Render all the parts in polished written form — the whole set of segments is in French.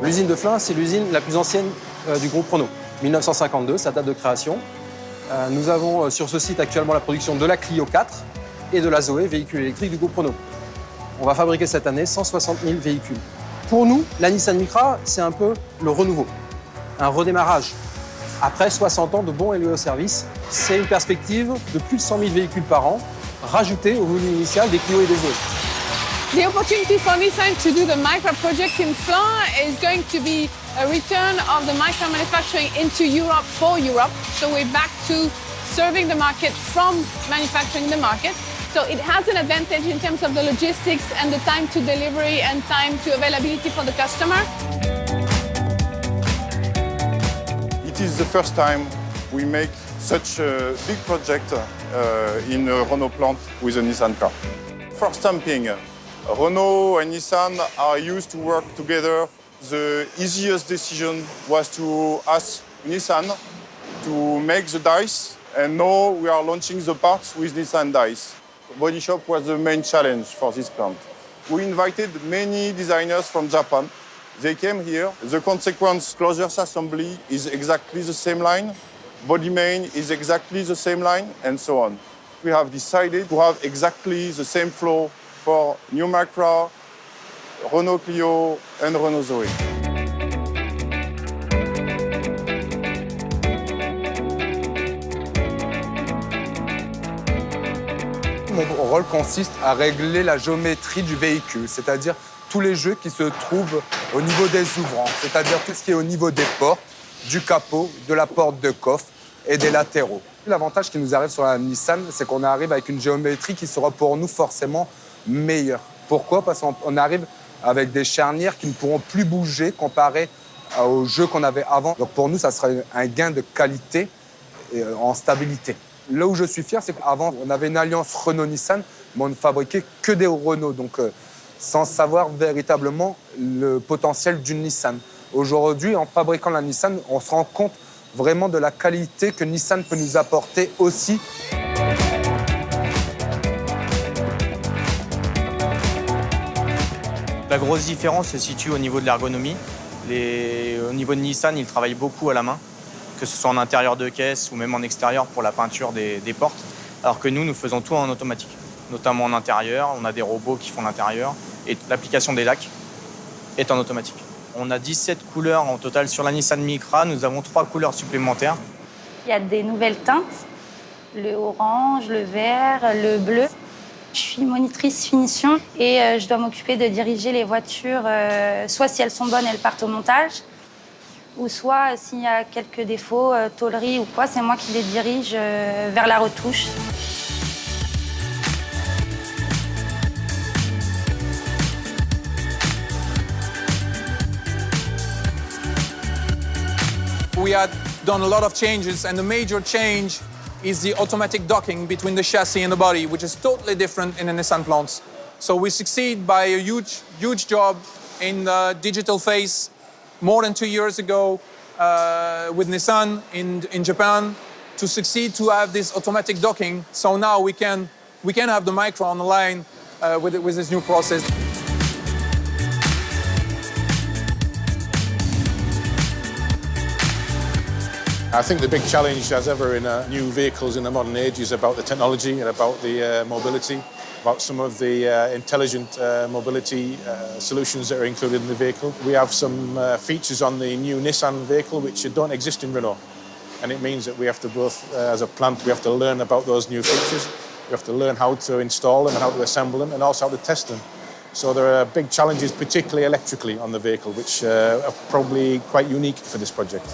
L'usine de Flins, c'est l'usine la plus ancienne du groupe Renault. 1952, sa date de création. Nous avons sur ce site actuellement la production de la Clio 4 et de la Zoé, véhicule électrique du groupe Renault. On va fabriquer cette année 160 000 véhicules. Pour nous, la Nissan Micra, c'est un peu le renouveau, un redémarrage. Après 60 ans de bons et loyaux services, c'est une perspective de plus de 100 000 véhicules par an, rajoutés au volume initial des Clio et des Zoé. The opportunity for Nissan to do the Micra project in Flins is going to be a return of the Micra manufacturing into Europe for Europe. So we're back to serving the market from manufacturing the market. So it has an advantage in terms of the logistics and the time to delivery and time to availability for the customer. It is the first time we make such a big project in a Renault plant with a Nissan car. For stamping, Renault and Nissan are used to work together. The easiest decision was to ask Nissan to make the dice, and now we are launching the parts with Nissan dice. Body shop was the main challenge for this plant. We invited many designers from Japan. They came here. The consequence closures assembly is exactly the same line. Body main is exactly the same line, and so on. We have decided to have exactly the same flow for new Micra, Renault Clio, and Renault Zoe. Mon rôle consiste à régler la géométrie du véhicule, c'est-à-dire tous les jeux qui se trouvent au niveau des ouvrants, c'est-à-dire tout ce qui est au niveau des portes, du capot, de la porte de coffre et des latéraux. L'avantage qui nous arrive sur la Nissan, c'est qu'on arrive avec une géométrie qui sera pour nous forcément meilleure. Pourquoi? Parce qu'on arrive avec des charnières qui ne pourront plus bouger comparé aux jeux qu'on avait avant. Donc pour nous, ça sera un gain de qualité et en stabilité. Là où je suis fier, c'est qu'avant, on avait une alliance Renault-Nissan, mais on ne fabriquait que des Renault, donc sans savoir véritablement le potentiel d'une Nissan. Aujourd'hui, en fabriquant la Nissan, on se rend compte vraiment de la qualité que Nissan peut nous apporter aussi. La grosse différence se situe au niveau de l'ergonomie. Au niveau de Nissan, ils travaillent beaucoup à la main, que ce soit en intérieur de caisse ou même en extérieur pour la peinture des portes, alors que nous faisons tout en automatique, notamment en intérieur. On a des robots qui font l'intérieur et l'application des lacs est en automatique. On a 17 couleurs en total sur la Nissan Micra. Nous avons 3 couleurs supplémentaires. Il y a des nouvelles teintes, le orange, le vert, le bleu. Je suis monitrice finition et je dois m'occuper de diriger les voitures, soit si elles sont bonnes, elles partent au montage, ou soit s'il y a quelques défauts, tôlerie ou quoi, c'est moi qui les dirige vers la retouche. We had done a lot of changes, and the major change is the automatic docking between the chassis and the body, which is totally different in the Nissan plants. So we succeed by a huge job in the digital phase more than 2 years ago with Nissan in Japan to succeed to have this automatic docking. So now we can have the Micra on the line with this new process. I think the big challenge, as ever in new vehicles in the modern age, is about the technology and about the mobility, about some of the intelligent mobility solutions that are included in the vehicle. We have some features on the new Nissan vehicle which don't exist in Renault. And it means that we have to both, as a plant, we have to learn about those new features. We have to learn how to install them and how to assemble them and also how to test them. So there are big challenges, particularly electrically, on the vehicle, which are probably quite unique for this project.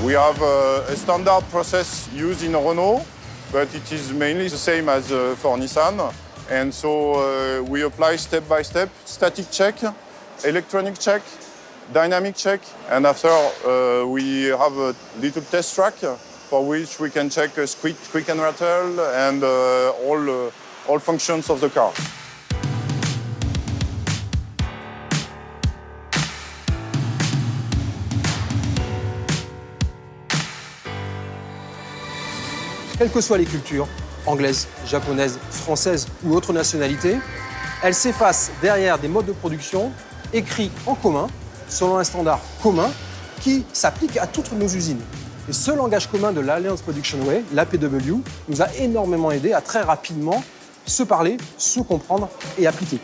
We have a standard process used in Renault, but it is mainly the same as for Nissan. And so we apply step by step, static check, electronic check, dynamic check, and after we have a little test track for which we can check squeak and rattle and all functions of the car. quelles que soient les cultures, anglaises, japonaises, françaises ou autres nationalités, elles s'effacent derrière des modes de production écrits en commun, selon un standard commun qui s'applique à toutes nos usines. Et ce langage commun de l'Alliance Production Way, l'APW, nous a énormément aidé à très rapidement se parler, se comprendre et appliquer.